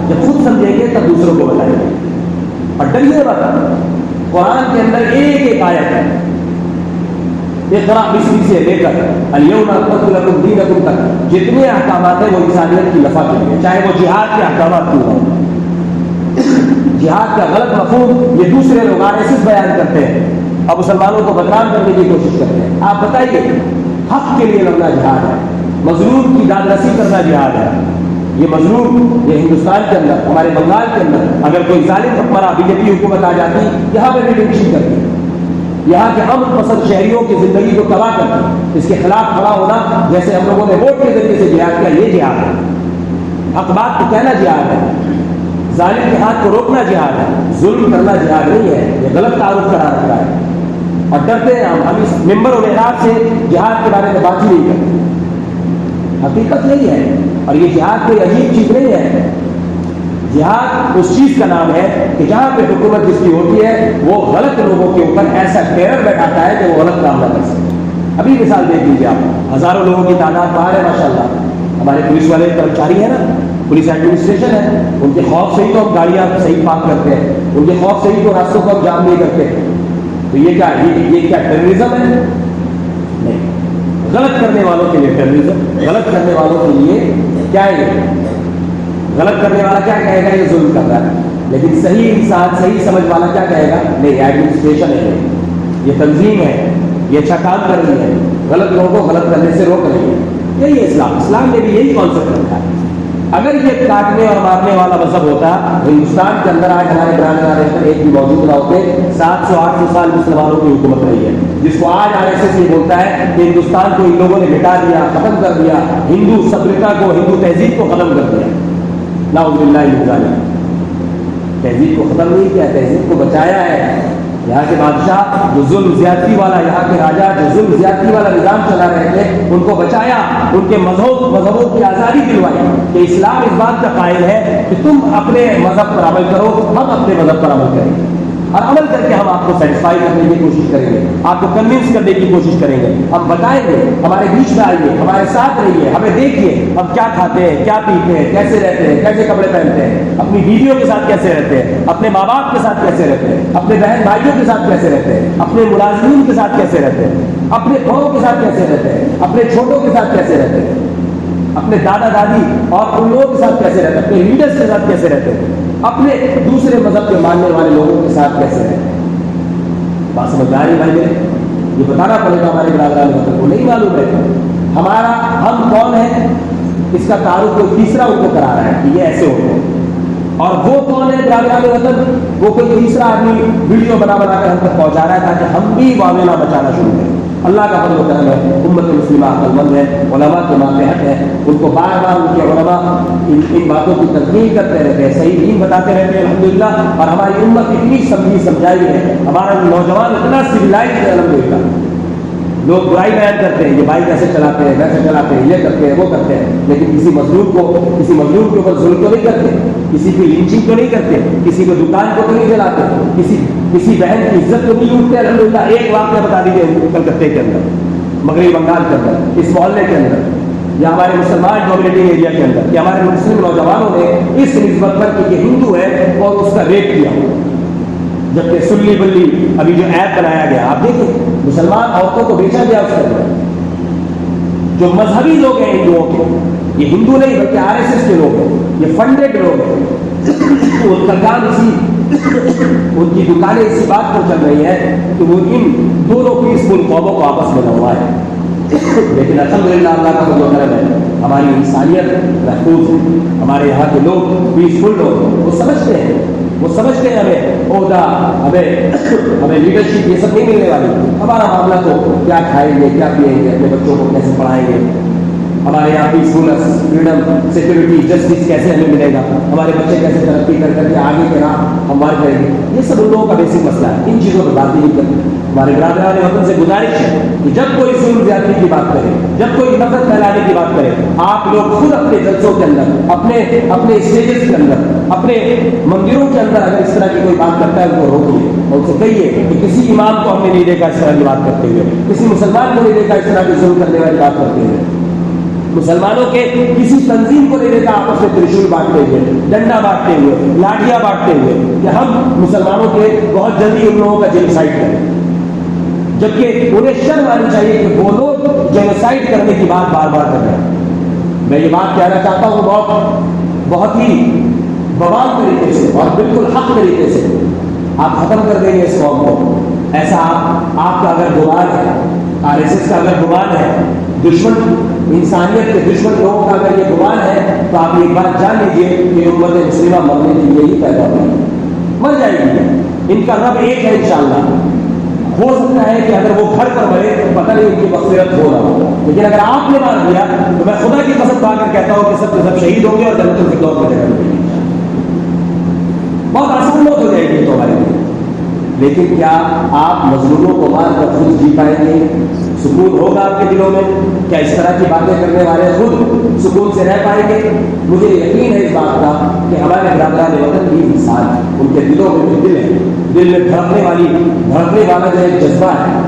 جب خود سمجھیں گے تب دوسروں کو بتائیں گے. اور ڈریے مت، قرآن کے اندر ایک ایک آیت ہے، اقرأ بسم سے لے کر الیوم اکملت لکم دینکم تک جتنے احکامات ہیں وہ انسانیت کی نفع کے لیے، چاہے وہ جہاد کے احکامات کیوں ہوں. جہاد کا غلط مفہوم یہ دوسرے لوگ RSS بیان کرتے ہیں اور مسلمانوں کو بدنام کرنے کی کوشش کرتے ہیں. آپ بتائیے، حق کے لیے لڑنا جہاد ہے، مظلوم کی داد رسی کرنا جہاد ہے. یہ مظلوم یہ ہندوستان کے اندر، ہمارے بنگال کے اندر اگر کوئی ظالم حکمراں BJP حکومت آ جاتی، یہاں پہ بھی لنچنگ کرتی، یہاں کے امن پسند شہریوں کی زندگی کو تباہ کرتی. اس کے خلاف کھڑا ہونا، جیسے ہم لوگوں نے ووٹ کے ذریعے سے جہاد کیا، یہ جہاد ہے. حق بات کو کہنا جہاد ہے، ظالم کے ہاتھ کو روکنا جہاد ہے. ظلم کرنا جہاد نہیں ہے، یہ غلط تعارف کرا رکھا ہے. اور ڈرتے ہیں ہم اس ممبر و محراب سے جہاد کے بارے میں بات ہی نہیں کرتے. حقیقت یہی ہے. اور یہ جہاد کوئی عجیب چیز نہیں ہے. جہاد اس چیز کا نام ہے کہ جہاں پہ حکومت جس کی ہوتی ہے وہ غلط لوگوں کے اوپر ایسا ٹیرر بیٹھاتا ہے کہ وہ غلط کام نہ کر سکے. ابھی مثال دیکھ لیجیے آپ، ہزاروں لوگوں کی تعداد باہر ہے ماشاءاللہ. ہمارے پولیس والے کرمچاری ہیں نا، پولیس ایڈمنسٹریشن ہے، ان کے خوف سے ہی تو ہم گاڑیاں صحیح پارک کرتے ہیں، ان کے خوف سے ہی تو راستوں کو ہم جام نہیں کرتے. تو یہ کیا ٹیررزم ہے؟ نہیں. غلط کرنے والوں کے لیے ٹیررزم، غلط کرنے والوں کے لیے کیا ہے؟ غلط کرنے والا کیا کہے گا؟ یہ ظلم کر رہا ہے. لیکن صحیح انسان، صحیح سمجھ والا کیا کہے گا؟ نہیں، ایڈمنسٹریشن ہے، یہ تنظیم ہے، یہ اچھا کام کر رہی ہے، غلط لوگوں کو غلط کرنے سے روک رہی ہے. یہی ہے اسلام. اسلام نے بھی یہی کانسیپٹ رکھا ہے. اگر یہ کاٹنے اور مارنے والا مذہب ہوتا تو ہندوستان کے اندر آج ہمارے برانے ایک بھی موجود نہ ہوتے. 700-800 سال مسلمانوں کی حکومت رہی ہے, جس کو آج RSS یہ بولتا ہے کہ ہندوستان کو ان لوگوں نے مٹا دیا, ختم کر دیا, ہندو سبھیتا کو, ہندو تہذیب کو ختم کر دیا. نعوذ باللہ من ذالک. تہذیب کو ختم نہیں کیا, تہذیب کو بچایا ہے. یہاں کے بادشاہ جو ظلم زیادتی والا, یہاں کے راجا جو ظلم زیادتی والا نظام چلا رہے تھے, ان کو بچایا, ان کے مذہبوں کی آزادی دلوائی کہ اسلام اس بات کا قائل ہے کہ تم اپنے مذہب پر عمل کرو, ہم اپنے مذہب پر عمل کریں گے, اور عمل کر کے ہم آپ کو سیٹسفائی کرنے کی کوشش کریں گے, آپ کو کنونس کرنے کی کوشش کریں گے. ہم بتائیں گے, ہمارے بیچ میں آئیے, ہمارے ساتھ رہیے, ہمیں دیکھیے ہم کیا کھاتے ہیں, کیا پیتے ہیں, کیسے رہتے ہیں, کیسے کپڑے پہنتے ہیں, اپنی بیویوں کے ساتھ کیسے رہتے ہیں, اپنے ماں باپ کے ساتھ کیسے رہتے ہیں, اپنے بہن بھائیوں کے ساتھ کیسے رہتے ہیں, اپنے ملازمین کے ساتھ کیسے رہتے ہیں, اپنے بڑوں کے ساتھ کیسے رہتے ہیں, اپنے چھوٹوں کے ساتھ کیسے رہتے ہیں, اپنے دادا دادی اور ان لوگوں کے ساتھ کیسے رہتے ہیں, اپنے لیڈرز کے ساتھ کیسے رہتے ہیں, اپنے دوسرے مذہب کے ماننے والے لوگوں کے ساتھ کیسے رہتے ہیں. بات سمجھ میں آ رہی بھائی میرے؟ یہ بتانا پڑے گا ہمارے برادران وطن کو. نہیں معلوم ہے ہمارا ہم کون ہے, اس کا تعارف کوئی تیسرا ان کو کرا رہا ہے کہ یہ ایسے ہوتے ہیں, اور وہ کون ہے برادران وطن, وہ کوئی تیسرا آدمی ویڈیو بنا بنا کر ہم تک پہنچا رہا ہے تاکہ ہم بھی معاملہ بچانا شروع کریں. اللہ کا فضل و کرم ہے, امت مسلمہ عقل مند ہے, علماء کے ماتحت ہے, ان کو بار بار ان کے علماء ان باتوں کی ترقی کرتے رہتے ہیں, صحیح دین بتاتے رہتے ہیں الحمدللہ. اور ہماری امت اتنی سمجھی سمجھائی ہے, ہمارا نوجوان اتنا سویلائز ہے الحمدللہ. لوگ برائی بیان کرتے ہیں, یہ بھائی کیسے چلاتے ہیں, کیسے چلاتے ہیں, یہ کرتے ہیں, وہ کرتے ہیں, لیکن کسی مظلوم کے اوپر ظلم تو نہیں کرتے, کسی کی لنچنگ تو نہیں کرتے, کسی کو دکان کو تو نہیں جلاتے, کسی بہن کی عزت کو نہیں لوٹتے. الحمدللہ ایک واقعہ بتا دیجیے کلکتے کے اندر, مغربی بنگال کے اندر, اس محلے کے اندر, یا ہمارے مسلمان ڈومینیٹنگ ایریا کے اندر, کہ ہمارے مسلم نوجوانوں نے اس نسبت پر کہ یہ ہندو ہے اور اس کا ریپ کیا, جبکہ سلی بلی ابھی جو ایپ بنایا گیا, آپ دیکھیں مسلمان عورتوں کو بیچا گیا اس کے اندر. جو مذہبی لوگ ہیں ہندوؤں کے, یہ ہندو نہیں بلکہ RSS کے لوگ ہیں, یہ فنڈیڈ لوگ ہیں, ان کا کام ان کی دکانیں اسی بات پر چل رہی ہے کہ وہ ان دونوں پیسفل قوموں کو آپس میں لڑوا ہے. لیکن الحمدللہ اللہ کا فضل و کرم ہے, ہماری انسانیت محفوظ ہے, ہمارے یہاں کے لوگ پیسفل لوگ, وہ سمجھتے ہیں ہمیں عہدہ, ہمیں لیڈرشپ یہ سب نہیں ملنے والی. ہمارا معاملہ تو کیا کھائیں گے, کیا پیئیں گے, اپنے بچوں کو کیسے پڑھائیں گے, ہمارے یہاں پیسفلنس, فریڈم, سیکورٹی, جسٹس کیسے ہمیں ملے گا, ہمارے بچے کیسے ترقی کر کے آگے کے راہ ہموار کریں گے, یہ سب ان لوگوں کا بیسک مسئلہ ہے. ان چیزوں پر بات نہیں کرتے. ہمارے برادران وطن سے گزارش ہے کہ جب کوئی ظلم زیادتی کی بات کرے, جب کوئی نفرت پھیلانے کی بات کرے, آپ لوگ خود اپنے جلسوں کے اندر, اپنے اسٹیجز کے اندر, اپنے مندروں کے اندر اگر اس طرح کی کوئی بات کرتا ہے ان کو روکیے اور اسے کہیے کہ کسی امام کو ہم نے نہیں دیکھا اس طرح کی بات کرتے ہوئے, کسی مسلمان کو نہیں دیکھا اس طرح کی ظلم کرنے والی بات کرتے ہوئے, مسلمانوں کے کسی تنظیم کو نہیں دیکھا آپس میں ترشول بانٹتے ہوئے, ڈنڈا بانٹتے ہوئے, لاٹھیاں بانٹتے ہوئے, کہ ہم مسلمانوں کے بہت جلدی ان لوگوں کا جینوسائیڈ کریں. جبکہ انہیں شرم آنی چاہیے کہ وہ لوگ جینوسائیڈ کرنے کی بات بار بار کر رہے ہیں. میں یہ بات کہنا چاہتا ہوں بہت ہی بوال طریقے سے اور بالکل حق طریقے سے آپ ختم کر دیں گے اس قوم کو. ایسا آپ کا اگر گمان ہے, RSS کا اگر گمان ہے, دشمن انسانیت کے دشمن لوگوں کا اگر یہ گمان ہے, تو آپ ایک بات جان لیجیے کہ امت مسلمہ مرنے کے لیے ہی پیدا ہوئی, مر جائے گی. ان کا رب ایک ہے انشاءاللہ. ہو سکتا ہے کہ اگر وہ گھر پر مرے تو پتہ نہیں ان کی مغفرت ہو رہا ہو, لیکن اگر آپ نے مان لیا تو میں خدا کی قسم کھا کر کہتا ہوں کہ سب کے سب شہید ہوں گے اور جنت الفردوس میں جگہ ملے گی. بہت آسان موت ہو جائے گی تو ہمارے لیے. لیکن کیا آپ مظلوموں کو مار کر خود جی پائیں گے؟ سکون ہوگا آپ کے دلوں میں؟ کیا اس طرح کی باتیں کرنے والے خود سکون سے رہ پائیں گے؟ مجھے یقین ہے اس بات کا کہ ہمارے برادران وطن بھی انسان ہے, ان کے دلوں میں جو دل ہے, دل میں دھڑکنے والا جو ایک جذبہ ہے,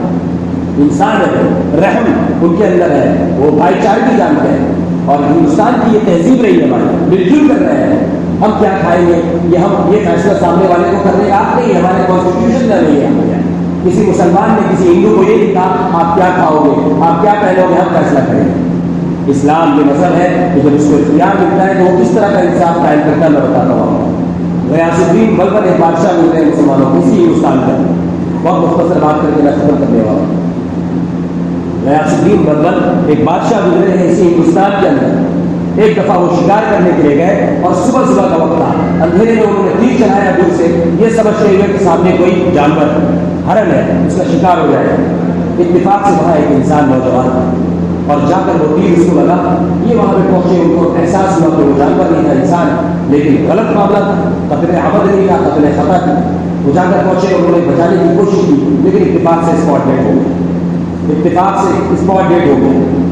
انسان ہے, رحم ان کے اندر ہے, وہ بھائی چارگی جانتے ہیں. اور ہندوستان کی یہ تہذیب رہی ہے ہماری, مل جل کر رہے ہیں. ہم کیا کھائیں گے یہ فیصلہ سامنے والے کو کرنے کا حق نہیں ہے, ہمارے کانسٹیٹیوشن میں نہیں ہے. کسی مسلمان نے کسی ہندو کو یہ نہیں کہا آپ کیا کھاؤ گے, آپ کیا پہنو گے, ہم فیصلہ کریں گے. اسلام یہ مذہب ہے کہ جب اس کو اختیار ملتا ہے تو وہ کس طرح کا انصاف قائم کرتا ہے, میں بتاتا ہوں. غیاث الدین بلبن ایک بادشاہ ملتے ہیں مسلمانوں کو اسی ہندوستان کا, بہت مختصر بات کر کے میں ختم کرنے والا ہوں. غیاث الدین بلبن ایک بادشاہ گزرے ہیں اسی ہندوستان کے اندر, ایک دفعہ وہ شکار کرنے کے لیے گئے اور صبح صبح کا وقت تھا، اندھیرے میں انہوں نے تیر چلایا دور سے، یہ سمجھتے ہوئے کہ سامنے کوئی جانور ہرن ہے، اس کا شکار ہو جائے۔ اتفاق سے وہاں ایک انسان نوجوان تھا اور جا کر وہ تیر اس کو لگا، یہ وہاں پہ پہنچے، ان کو احساس ہوا کہ وہ جانور نہیں تھا، انسان، لیکن غلط معاملہ تھا، قتل عمد نہیں تھا، قتل خطا تھا۔ وہ جا کر پہنچے، انہوں نے بچانے کی کوشش کی، لیکن اتفاق سے اسپاٹ ڈیڈ ہو گیا، اتفاق سے اسپاٹ ڈیڈ ہو گیا۔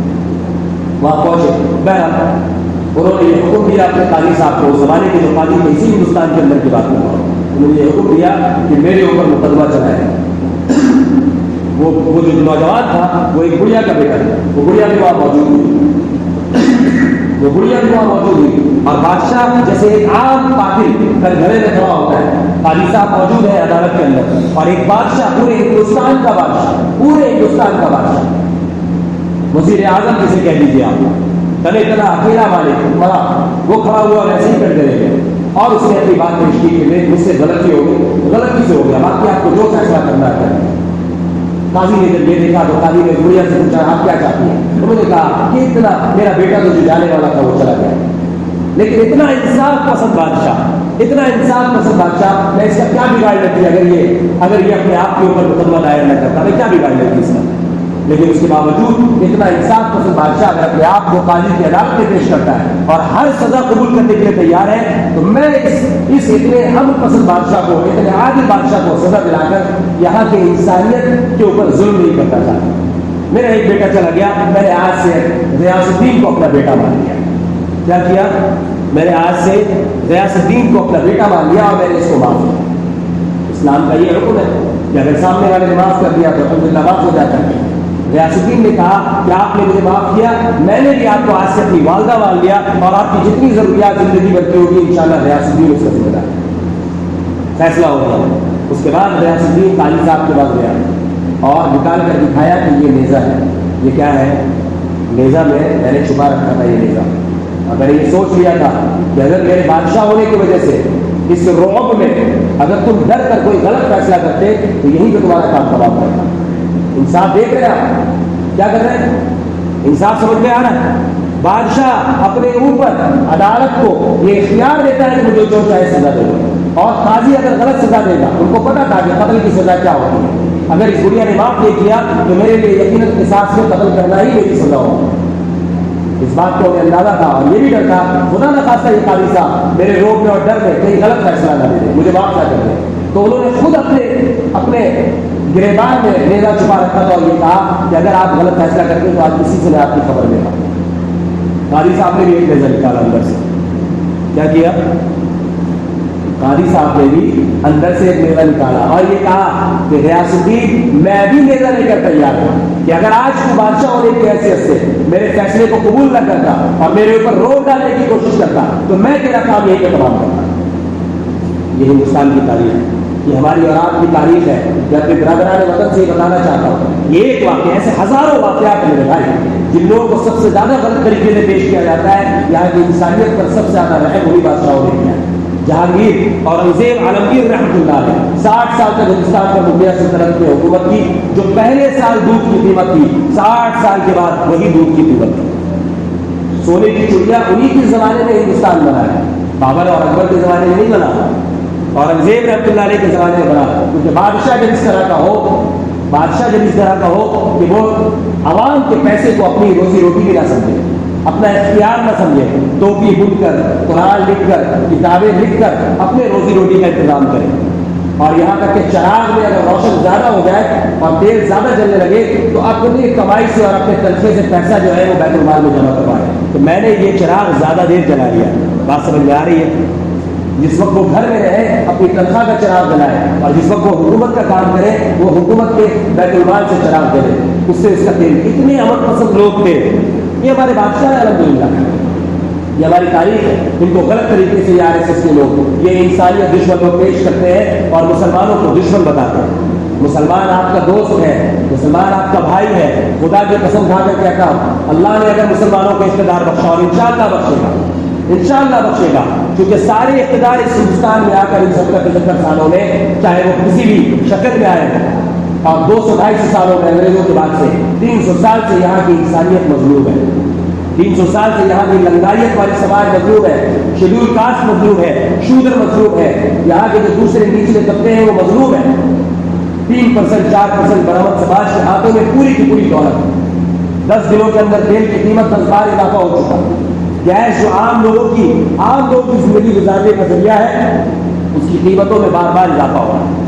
وہاں پہنچے، بہرحال انہوں نے یہ حکم دیا اپنے قاضی صاحب کو، اس زمانے کے جو قاضی تھے، اسی ہندوستان کے اندر کی بات کر رہا ہوں، انہوں نے یہ حکم دیا کہ میرے اوپر مقدمہ چلائے۔ وہ جو نوجوان تھا وہ ایک بڑھیا کا بیٹا تھا، وہ بڑھیا بھی وہاں موجود ہوئی، وہ بڑھیا بھی وہاں موجود ہوئی، اور بادشاہ جیسے ایک عام قاتل کر گھرے میں کھڑا ہوتا ہے، قاضی صاحب موجود ہے عدالت کے اندر، اور ایک بادشاہ، پورے ہندوستان کا بادشاہ، پورے ہندوستان کا بادشاہ، وزیر اعظم جسے کہہ دیجیے آپ، تنے تنا اکیلا مالک مرا، وہ کھڑا ہوا ویسے ہی کرتے رہے اور اس نے اپنی بات پیش کی کہ مجھ سے غلطی ہو گئی، غلطی سے ہو گیا، باقی آپ کو جو فیصلہ کرنا ہے۔ قاضی نے جب یہ دیکھا تو قاضی نے گڑیا سے پوچھا آپ کیا چاہتی ہیں؟ انہوں نے کہا کہ اتنا میرا بیٹا تو جو جانے والا تھا وہ چلا گیا، لیکن اتنا انصاف پسند بادشاہ، اتنا انصاف پسند بادشاہ، میں اس کا کیا بگاڑ لیتی اگر یہ اپنے آپ کے اوپر مقدمہ دائر نہ کرتا، میں کیا بگاڑ لیتی اس کا؟ لیکن اس کے باوجود اتنا انصاف پسند بادشاہ اگر اپنے آپ کو قاضی کی عدالت میں پیش کرتا ہے اور ہر سزا قبول کرنے کے لیے تیار ہے، تو میں اس اتنے ہم پسند بادشاہ کو، اتنے عادل بادشاہ کو سزا دلا کر یہاں کے انسانیت کے اوپر ظلم نہیں کرتا چاہتا۔ میرا ایک بیٹا چلا گیا، میں نے آج سے غیاث الدین کو اپنا بیٹا مان لیا۔ کیا کیا؟ میں نے آج سے غیاث الدین کو اپنا بیٹا مان لیا اور میں نے اس کو معاف کیا۔ اسلام کا یہ حکم ہے کہ اگر سامنے والے نے معاف کر دیا تو الحمدللہ معاف ہو جاتا ہے۔ غیاث الدین نے کہا کہ آپ نے مجھے معاف کیا، میں نے بھی آپ کو آج سے اپنی والدہ مان لیا، اور آپ کی جتنی ضروریات زندگی بھر کی ہوگی انشاءاللہ غیاث الدین اس کا ذمہ دار ہے۔ فیصلہ ہو گیا۔ اس کے بعد غیاث الدین قاضی صاحب کے پاس گیا اور نکال کر دکھایا کہ یہ نیزہ ہے۔ یہ کیا ہے؟ نیزہ میں نے چھپا رکھا تھا یہ نیزہ، اور میں نے یہ سوچ لیا تھا کہ اگر میرے بادشاہ ہونے کی وجہ سے اس رعب میں اگر تم ڈر کر کوئی غلط فیصلہ کرتے تو یہیں پہ تمہارا کام تمام کرتا۔ انصاف دیکھ رہے ہیں آپ کیا کر رہے ہیں؟ انصاف سمجھ میں آ رہا ہے؟ بادشاہ اپنے اوپر عدالت کو یہ اختیار دیتا ہے کہ مجھے جو چاہے سزا دے دو، اور قاضی اگر غلط سزا دے گا، ان کو پتا تھا کہ قتل کی سزا کیا ہوتی ہے، اگر اس گڑیا نے معاف نہیں کیا تو میرے لیے یقیناً قصاص میں قتل کرنا ہی میری سزا ہوگی۔ اس بات کو انہیں اندازہ تھا، اور یہ بھی ڈر تھا خدا نہ خواستہ یہ قاضی صاحب میرے روب میں اور ڈر میں کہیں غلط فیصلہ نہ دے دے، مجھے معاف نہ کر دے، تو انہوں نے خود اپنے گریبان میں نیزہ چھپا رکھا تھا اور یہ کہا کہ اگر آپ غلط فیصلہ کرتے تو آج کسی سے میں آپ کی خبر دے گا۔ قاضی صاحب نے بھی ایک نیزہ نکالا اندر سے، کیا کیا؟ قاضی صاحب نے بھی اندر سے ایک نیزہ نکالا اور یہ کہا کہ غیاث الدین میں بھی نیزہ لے کر تیار ہوں کہ اگر آج کو بادشاہ ہونے کی حیثیت سے میرے فیصلے کو قبول نہ کرتا اور میرے اوپر روک ڈالنے کی کوشش کرتا تو میں تیرا کام یہی پہ تمام کرتا۔ یہ ہندوستان کی تاریخ ہے، یہ ہماری اور آپ کی تاریخ ہے۔ میں اپنے برادران وطن سے یہ بتانا چاہتا ہوں، یہ ایک واقعہ، ایسے ہزاروں واقعات ہیں میرے بھائی جن لوگوں کو سب سے زیادہ غلط طریقے سے پیش کیا جاتا ہے۔ یہاں کی انسانیت پر سب سے زیادہ رحم وہی بادشاہوں نے کیا۔ جہانگیر اور اورنگزیب عالمگیر رحمۃ اللہ علیہ 60 سال تک ہندوستان پر مغلیہ سلطنت میں حکومت کی، جو پہلے سال دودھ کی قیمت تھی 60 سال کے بعد وہی دودھ کی قیمت تھی۔ سونے کی چڑیا انہی کے زمانے میں ہندوستان بنا ہے، بابر اور اکبر کے زمانے میں نہیں بنا، اورنگزیب رحمۃ اللہ علیہ کے زمانے میں بنا، کیونکہ بادشاہ جب اس طرح کا ہو کہ وہ عوام کے پیسے کو اپنی روزی روٹی بھی نہ سمجھے، اپنا اختیار نہ سمجھے، ٹوپی بن کر، قرآن لکھ کر، کتابیں لکھ کر اپنے روزی روٹی کا انتظام کرے، اور یہاں تک کہ چراغ میں اگر روشن زیادہ ہو جائے اور تیل زیادہ جلنے لگے تو اپنی کمائی سے اور اپنے تنخواہ سے پیسہ جو ہے وہ بیت المال میں جمع کروائے کہ میں نے یہ چراغ زیادہ دیر جلا لیا۔ بات سمجھ میں آ رہی ہے؟ جس وقت وہ گھر میں رہے اپنی تنخواہ کا چراغ جلائے، اور جس وقت وہ حکومت کا کام کرے وہ حکومت کے بیت المال سے چراغ جلے، اس سے اس کا تیل۔ اتنے امن پسند لوگ تھے، یہ ہمارے بادشاہ ہیں الحمدللہ، یہ ہماری تاریخ ہے۔ ان کو غلط طریقے سے یہ RSS کے لوگ یہ انسانیت دشمن کو پیش کرتے ہیں اور مسلمانوں کو دشمن بتاتے ہیں۔ مسلمان آپ کا دوست ہے، مسلمان آپ کا بھائی ہے، خدا کی قسم کھا کر کہتا ہوں اللہ نے اگر مسلمانوں کو اقتدار بخشا اور انشاءاللہ بخشے گا، انشاءاللہ بخشے گا، کیونکہ سارے اقتدار اس ہندوستان میں آ کر ان 70-75 سالوں میں چاہے وہ کسی بھی شکل میں آئے ہیں، اور 200-250 سالوں میں انگریزوں کے بعد سے 300 سال سے یہاں کی انسانیت مظلوم ہے۔ 300 سال سے یہاں کی لنگائیت والی سماج مظلوم ہے، شیڈول کاسٹ مظلوم ہے، شودر مظلوم ہے، یہاں کے جو دوسرے نچلے طبقے ہیں وہ مظلوم ہیں۔ 3% 4% برآمد سماج کے ہاتھوں میں پوری کی پوری دولت۔ 10 دنوں کے اندر تیل کی قیمت 10 بار اضافہ ہو چکا۔ گیس جو عام لوگوں کی زندگی گزارنے کا ذریعہ ہے، اس کی قیمتوں میں بار بار اضافہ ہو رہا ہے۔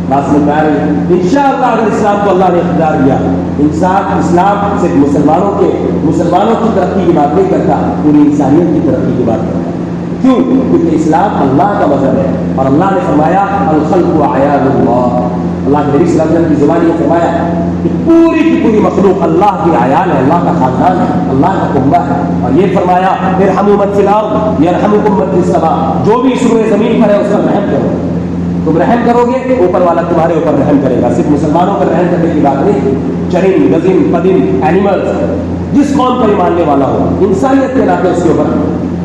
بات سمجھ میں آ رہی ہے؟ انشاءاللہ اگر اسلام کو اللہ نے اختیار دیا، اسلام صرف مسلمانوں کی ترقی کی بات نہیں کرتا، پوری انسانیت کی ترقی کی بات کرتا ہے۔ کیوں؟ کیونکہ اسلام اللہ کا مذہب ہے، اور اللہ نے فرمایا الخلق اعیان اللہ۔ اللہ کے نبی صلی اللہ علیہ وسلم کی زبان یہ فرمایا کہ پوری کی پوری مخلوق اللہ کی عیان ہے، اللہ کا خاندان ہے، اللہ کا کنبہ ہے۔ اور یہ فرمایا ارحموا من فی الارض یرحمکم من فی السماء، جو بھی اس روئے زمین پر ہے اس پر رحم کرو۔ تم رحم کرو گے اوپر والا تمہارے اوپر رحم کرے گا۔ صرف مسلمانوں پر رحم کرنے کی بات نہیں، چرند گزم قدیم اینیملز، جس قوم پر ماننے والا ہو، انسانیت کے ناطے اس کے اوپر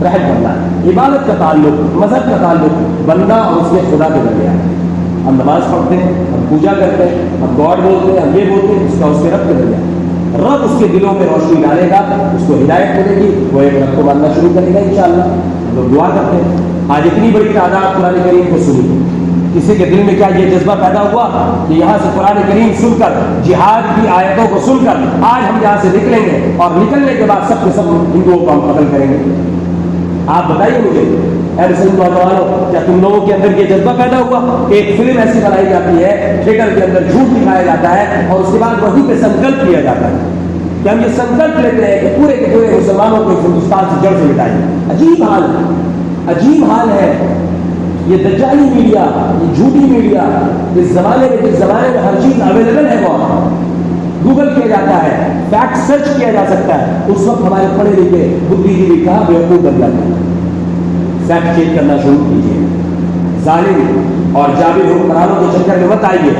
رحم کرنا ہے۔ عبادت کا تعلق، مذہب کا تعلق بندہ اور اس کے خدا کے درمیان ہے۔ ہم نماز پڑھتے ہیں، ہم پوجا کرتے ہیں، ہم گاڈ بولتے ہیں، ہم یہ بولتے ہیں، اس کا اس کے رب کے درمیان۔ رب اس کے دلوں میں روشنی ڈالے گا، اس کو ہدایت ملے گی، وہ ایک رب کو ماننا شروع کرے گا انشاءاللہ۔ ہم لوگ دعا کرتے ہیں۔ آج اتنی بڑی تعداد قرآن کریم کو سنی، کسی کے دل میں کیا یہ جذبہ پیدا ہوا کہ یہاں سے قرآن کریم سن کر، جہاد کی آیتوں کو سن کر آج ہم یہاں سے نکلیں گے، اور نکلنے کے بعد سب کے سب ہندوؤں کو ہم قتل کریں گے؟ آپ بتائیے مجھے اے مسلم نوجوانوں، کیا تم لوگوں کے اندر یہ جذبہ پیدا ہوا؟ ایک فلم ایسی بنائی جاتی ہے، تھیٹر کے اندر جھوٹ دکھایا جاتا ہے، اور اس کے بعد وہیں پہ سنکلپ کیا جاتا ہے کہ ہم یہ سنکلپ لیتے ہیں کہ پورے کے پورے مسلمانوں کو ہندوستان سے جڑ سے مٹائیں۔ عجیب حال ہے، عجیب حال ہے۔ یہ دجالی میڈیا، یہ جھوٹی میڈیا، اس زمانے میں ہر چیز اویلیبل ہے، وہاں گوگل کیا جاتا ہے، فیکٹ سرچ کیا جا سکتا ہے۔ اس وقت ہمارے پڑھے لکھے بدھی جیوی کہاں بیوقوف بن جاتے ہیں۔ فیکٹ چیک کرنا شروع کیجیے۔ ظالم اور جابر حکمرانوں کے چکر میں مت آئیے،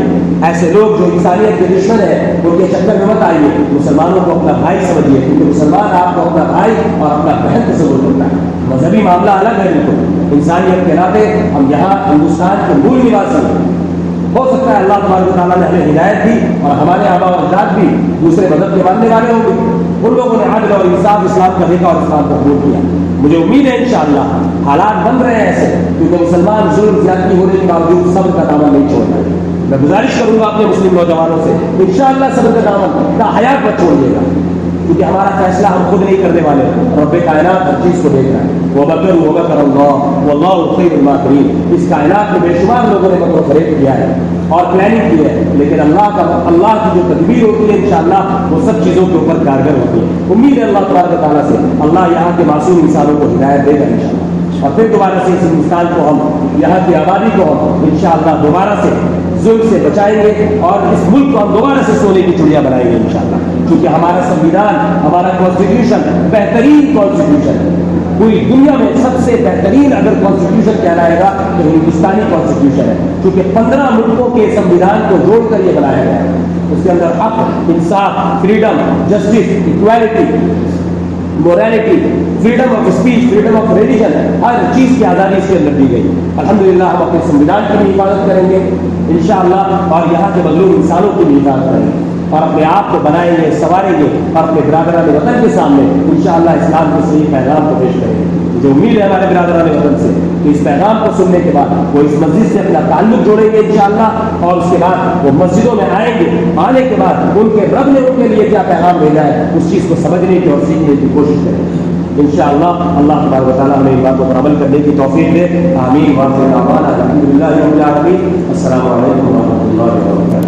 ایسے لوگ جو انسانیت کے دشمن ہیں ان کے چکر میں مت آئیے۔ مسلمانوں کو اپنا بھائی سمجھیے، کیونکہ مسلمان آپ کو اپنا بھائی اور اپنا بہن تصور کرتا ہے۔ مذہبی معاملہ الگ ہے، بالکل انسانیت کے ناطے ہم یہاں ہندوستان کے مول نواسی ہیں۔ ہو سکتا ہے اللہ تبارک و تعالیٰ نے ہمیں ہدایت دی اور ہمارے آبا و اجداد بھی دوسرے مذہب کے ماننے والے ہوں گے، ان لوگوں نے عدل اور انصاف اسلام کا دیکھا اور اسلام کو قبول کیا۔ مجھے امید ہے انشاءاللہ حالات بن رہے ہیں ایسے، کیونکہ مسلمان ظلم زیادتی ہونے کے باوجود صبر کا دامن نہیں چھوڑ رہے۔ میں گزارش کروں گا اپنے مسلم نوجوانوں سے، انشاءاللہ صبر کا دامن کا حیات مت چھوڑیے گا، کیونکہ ہمارا فیصلہ ہم خود نہیں کرنے والے، رب کائنات ہر چیز کو دیکھ رہا ہے۔ وَمَكَرُوا اللَّهُ وَاللَّهُ خَيْرُ الْمَاكِرِينَ۔ اس کائنات میں بے شمار لوگوں نے مکر و فریب کیا ہے اور پلاننگ کی ہے، لیکن اللہ کی جو تدبیر ہوتی ہے انشاءاللہ وہ سب چیزوں کے اوپر کارگر ہوتی ہے۔ امید ہے اللہ تبارک و تعالیٰ سے اللہ یہاں کے معصوم انسانوں کو ہدایت دے گا انشاءاللہ، اور پھر دوبارہ سے اس ہندوستان کو ہم، یہاں کی آبادی کو ہم انشاءاللہ دوبارہ سے ظلم سے بچائیں گے، اور اس ملک کو ہم دوبارہ سے سونے کی چڑیا بنائیں گے انشاءاللہ، کیونکہ ہمارا سنویدھان، ہمارا کانسٹیٹیوشن بہترین کانسٹیٹیوشن ہے۔ پوری دنیا میں سب سے بہترین اگر کانسٹیٹیوشن کہلائے گا تو ہندوستانی کانسٹیٹیوشن ہے، کیونکہ 15 ملکوں کے سنویدھان کو جوڑ کر یہ بنایا گیا ہے۔ اس کے اندر حق، انصاف، freedom, justice, equality, morality, freedom of speech, freedom of religion, ہر چیز کی آزادی اس کے اندر دی گئی۔ الحمدللہ ہم اپنے سنویدھان کی بھی حفاظت کریں گے انشاءاللہ، اور یہاں کے مظلوم انسانوں کی بھی حفاظت کریں گے، اور اپنے آپ کو بنائیں گے، سنواریں گے، اور اپنے برادران وطن کے سامنے انشاءاللہ اسلام کے صحیح پیغام کو پیش کریں گے۔ مجھے امید ہے ہمارے برادران وطن سے کہ اس پیغام کو سننے کے بعد وہ اس مسجد سے اپنا تعلق جوڑیں گے انشاءاللہ، اور اس کے بعد وہ مسجدوں میں آئیں گے، آنے کے بعد ان کے رب نے ان کے لیے کیا پیغام بھیجا ہے اس چیز کو سمجھنے کی اور سیکھنے کی کوشش کریں گے انشاءاللہ۔ اللہ تبارک و تعالیٰ ہمیں ان باتوں پر عمل کرنے کی توفیق دے، آمین۔ واخر دعوانا الحمدللہ رب العالمین۔ السلام علیکم ورحمۃ اللہ وبرکاتہ۔